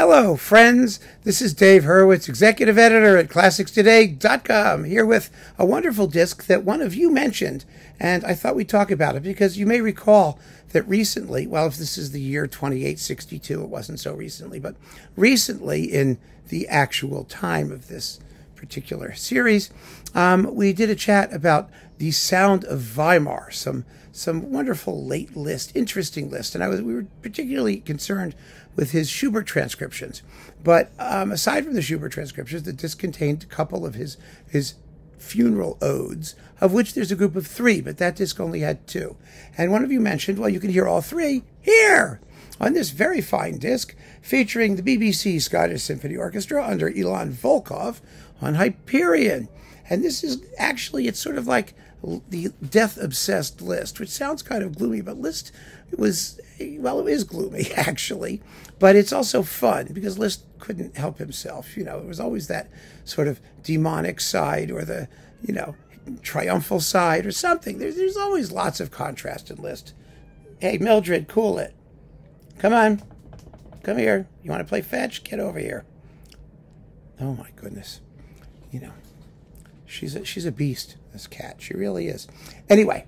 Hello, friends. This is Dave Hurwitz, executive editor at ClassicsToday.com, here with a wonderful disc that one of you mentioned, and I thought we'd talk about it because you may recall that recently, well, if this is the year 2862, it wasn't so recently, but recently in the actual time of this particular series, we did a chat about the sound of Weimar, some wonderful late Liszt, interesting Liszt, and we were particularly concerned with his Schubert transcriptions. But aside from the Schubert transcriptions, the disc contained a couple of his funeral odes, of which there's a group of 3, but that disc only had 2. And one of you mentioned, well, you can hear all 3 here on this very fine disc featuring the BBC Scottish Symphony Orchestra under Ilan Volkov on Hyperion. And this is actually, it's sort of like the death-obsessed Liszt, which sounds kind of gloomy, but Liszt was, well, it is gloomy, actually. But it's also fun, because Liszt couldn't help himself. You know, it was always that sort of demonic side or the, you know, triumphal side or something. There's always lots of contrast in Liszt. Hey, Mildred, cool it. Come on. Come here. You want to play fetch? Get over here. Oh, my goodness. You know, she's a beast, this cat. She really is. Anyway,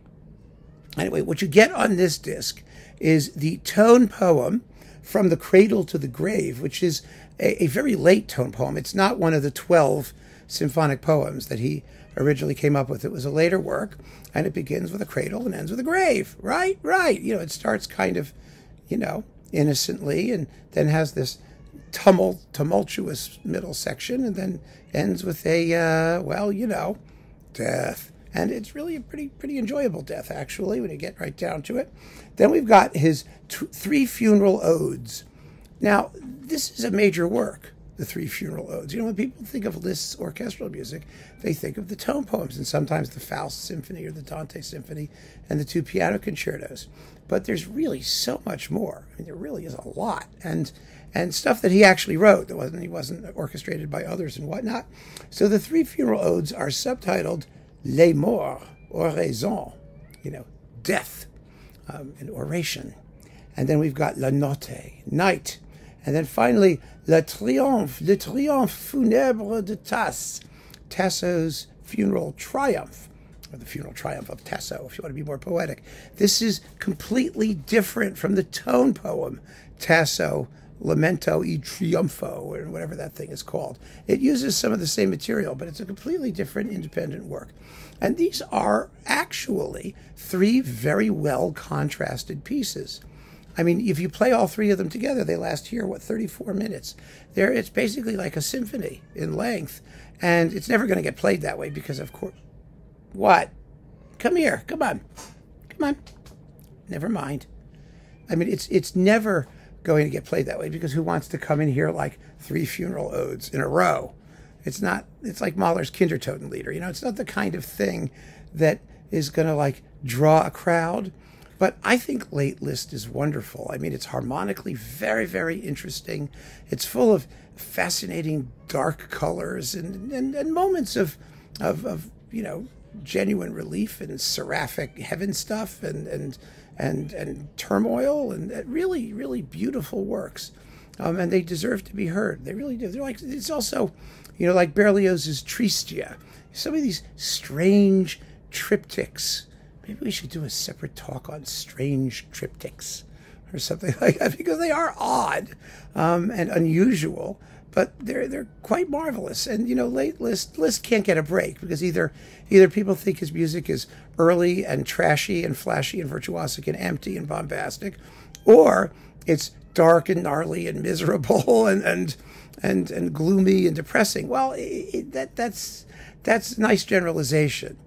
what you get on this disc is the tone poem From the Cradle to the Grave, which is a very late tone poem. It's not one of the 12 symphonic poems that he originally came up with. It was a later work, and it begins with a cradle and ends with a grave. Right. You know, it starts kind of, you know, innocently, and then has this tumultuous middle section, and then ends with a, well, you know, death. And it's really a pretty enjoyable death, actually, when you get right down to it. Then we've got his 3 funeral odes. Now, this is a major work, the 3 funeral odes. You know, when people think of Liszt's orchestral music, they think of the tone poems and sometimes the Faust Symphony or the Dante Symphony and the 2 piano concertos. But there's really so much more. I mean, there really is a lot. And stuff that he actually wrote. He wasn't orchestrated by others and whatnot. So the 3 funeral odes are subtitled Les Morts, Oraison, you know, death, an oration. And then we've got La Notte, night. And then finally, le triomphe funèbre de Tasse, Tasso's funeral triumph, or the funeral triumph of Tasso, if you want to be more poetic. This is completely different from the tone poem, Tasso, Lamento e Triunfo, or whatever that thing is called. It uses some of the same material, but it's a completely different independent work. And these are actually 3 very well contrasted pieces. I mean, if you play all 3 of them together, they last here, 34 minutes. It's basically like a symphony in length, and it's never going to get played that way because, of course... What? Come here. Come on. Never mind. I mean, it's never going to get played that way because who wants to come in here like 3 funeral odes in a row? It's like Mahler's Kindertotenlieder. You know, it's not the kind of thing that is going to like draw a crowd. But I think late Liszt is wonderful. I mean, it's harmonically very, very interesting. It's full of fascinating dark colors and moments of you know, genuine relief and seraphic heaven stuff and turmoil and really, really beautiful works. And they deserve to be heard. They really do. They're like, it's also, you know, like Berlioz's Tristia. Some of these strange triptychs. Maybe we should do a separate talk on strange triptychs or something like that, because they are odd and unusual, but they're quite marvelous. And, you know, late Liszt can't get a break because either people think his music is early and trashy and flashy and virtuosic and empty and bombastic, or it's dark and gnarly and miserable and gloomy and depressing. Well, that's a nice generalization.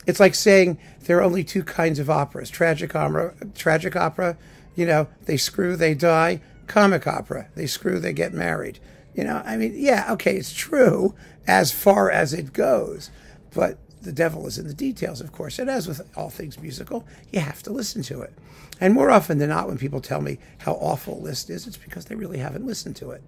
It's like saying there are only 2 kinds of operas: tragic opera, you know, they screw, they die; comic opera, they screw, they get married. You know, I mean, yeah, okay, it's true as far as it goes, but the devil is in the details, of course. And as with all things musical, you have to listen to it. And more often than not, when people tell me how awful Liszt is, it's because they really haven't listened to it.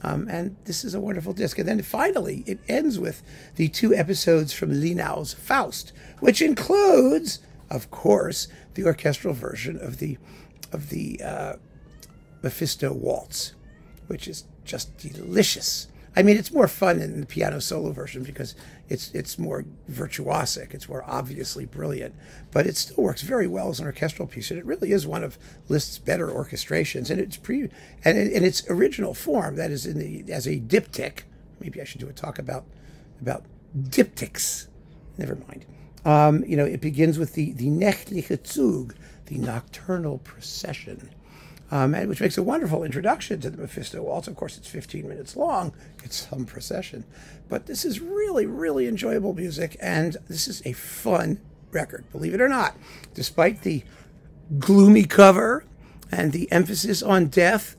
And this is a wonderful disc. And then finally, it ends with the 2 episodes from Lenau's Faust, which includes, of course, the orchestral version of the Mephisto Waltz, which is just delicious. I mean, it's more fun in the piano solo version because it's more virtuosic. It's more obviously brilliant, but it still works very well as an orchestral piece. And it really is one of Liszt's better orchestrations. And it's in its original form, that is as a diptych. Maybe I should do a talk about diptychs. Never mind. It begins with the nächtliche Zug, the nocturnal procession. Which makes a wonderful introduction to the Mephisto Waltz. Of course, it's 15 minutes long. It's some procession. But this is really, really enjoyable music, and this is a fun record, believe it or not. Despite the gloomy cover and the emphasis on death,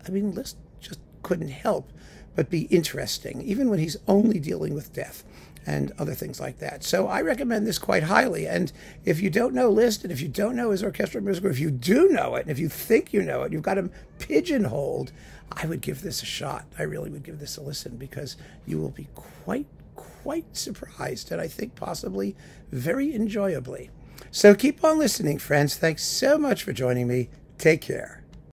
I mean, Liszt just couldn't help but be interesting, even when he's only dealing with death and other things like that. So I recommend this quite highly. And if you don't know Liszt, and if you don't know his orchestral music, or if you do know it, and if you think you know it, you've got him pigeonholed, I would give this a shot. I really would give this a listen, because you will be quite surprised, and I think possibly very enjoyably. So keep on listening, friends. Thanks so much for joining me. Take care.